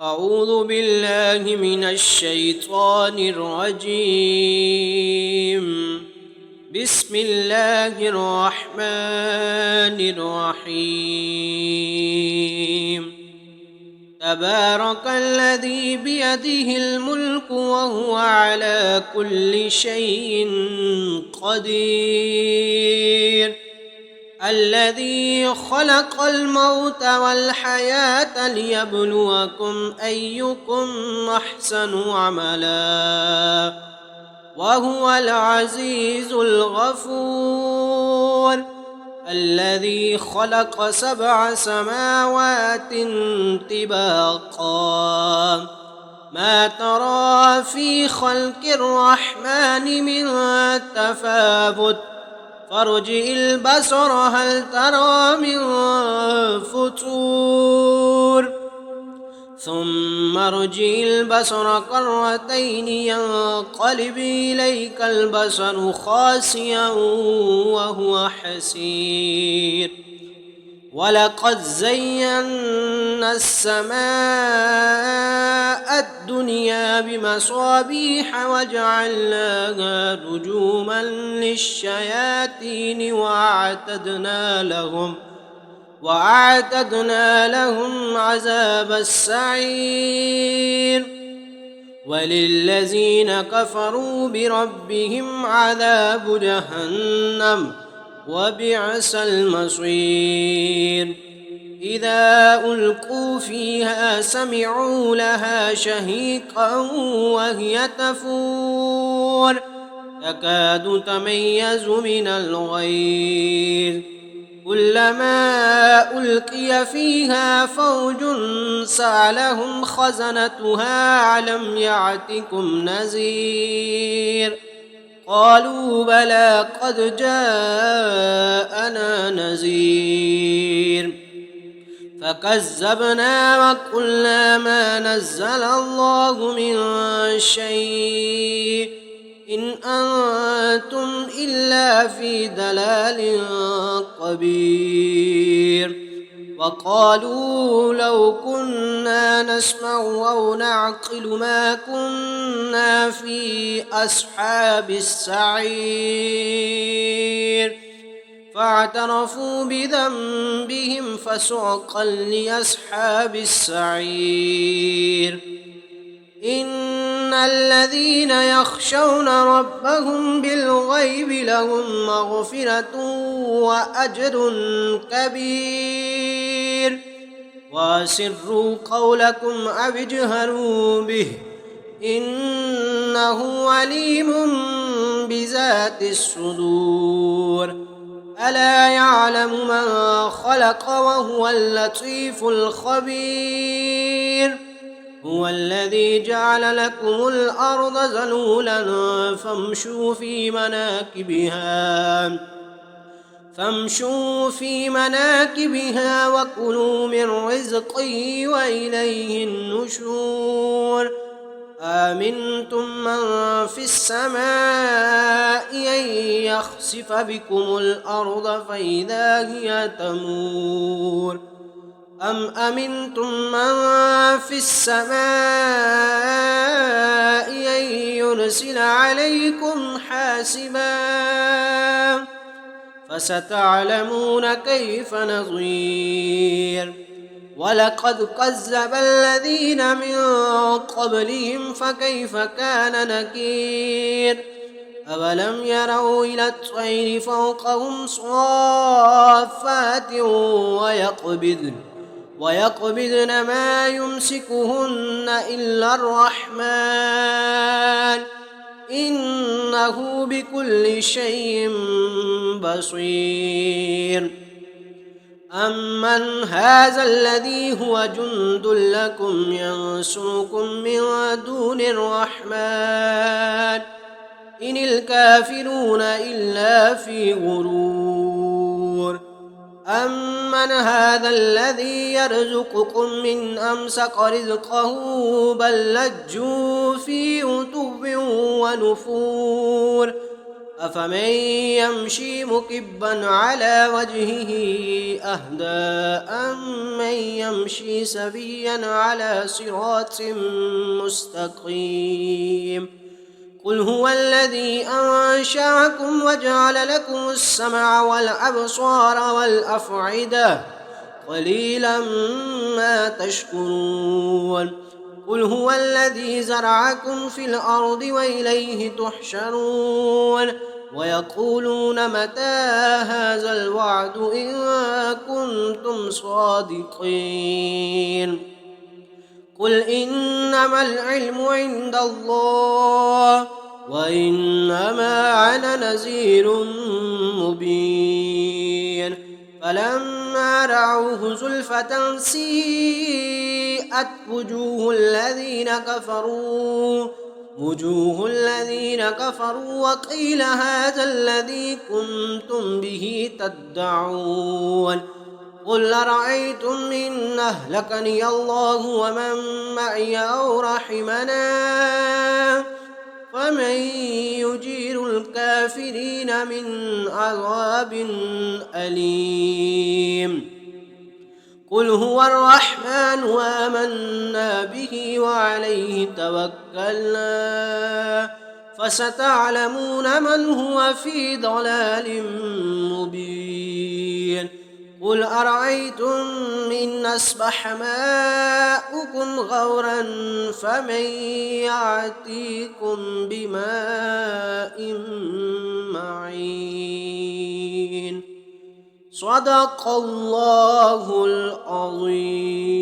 أعوذ بالله من الشيطان الرجيم. بسم الله الرحمن الرحيم. تبارك الذي بيده الملك وهو على كل شيء قدير، الذي خلق الموت والحياة ليبلوكم أيكم أحسن عملا وهو العزيز الغفور، الذي خلق 7 سماوات طباقا ما ترى في خلق الرحمن من تفاوت فارجع البصر هل ترى من فطور ثم ارجع البصر كرتين ينقلب إليك البصر خاسئا وهو حسير. ولقد زينا السماء الدنيا بمصابيح وجعلناها رجوما للشياطين وأعتدنا لهم عذاب السعير. وللذين كفروا بربهم عذاب جهنم وبئس المصير. إذا ألقوا فيها سمعوا لها شهيقا وهي تفور تكاد تميز من الغيظ، كلما ألقي فيها فوج سألهم خزنتها ألم يأتكم نذير، قالوا بلى قد جاءنا نذير فكذبنا وقلنا ما نزل الله من شيء إن أنتم إلا في ضلال كبير. وقالوا لو كنا نسمع أو نعقل ما كنا في أصحاب السعير، فاعترفوا بذنبهم فسحقا لأصحاب السعير. إن الذين يخشون ربهم بالغيب لهم مغفرة وأجر كبير. وأسروا قولكم أو اجهروا به إنه عليم بذات الصدور. ألا يعلم من خلق وهو اللطيف الخبير. هو الذي جعل لكم الأرض ذلولا فامشوا في مناكبها وكلوا من رزقه وإليه النشور. آمنتم من في السماء أن يخسف بكم الأرض فإذا هي تمور، أم أمنتم من في السماء أن يرسل عليكم حاسبا فستعلمون كيف نظير. ولقد كذب الذين من قبلهم فكيف كان نكير. أولم يروا إلى الطير فوقهم صافات ويقبضن ما يمسكهن إلا الرحمن إنه بكل شيء بصير. أمن هذا الذي هو جند لكم ينصركم من دون الرحمن إن الكافرون إلا في غرور. أمن هذا الذي يرزقكم من أمسك رزقه بل لجوا في عتو ونفور أفمن يمشي مكبا على وجهه أهدى أمن يمشي سويا على صراط مستقيم قل هو الذي أنشأكم وجعل لكم السمع والأبصار والأفئدة قليلا ما تشكرون قل هو الذي زرعكم في الأرض وإليه تحشرون ويقولون متى هذا الوعد إن كنتم صادقين قل إنما العلم عند الله وإنما أنا نذير مبين فلما رأوه زلفة سيئت وجوه الذين كفروا وقيل هذا الذي كنتم به تدعون قل أرأيتم إن أهلكني الله ومن معي أو رحمنا فمن يجير الكافرين من عذاب أليم قل هو الرحمن وآمنا به وعليه توكلنا فستعلمون من هو في ضلال مبين قل أرأيتم إن أصبح ماؤكم غورا فمن يأتيكم بماء معين صدق الله العظيم.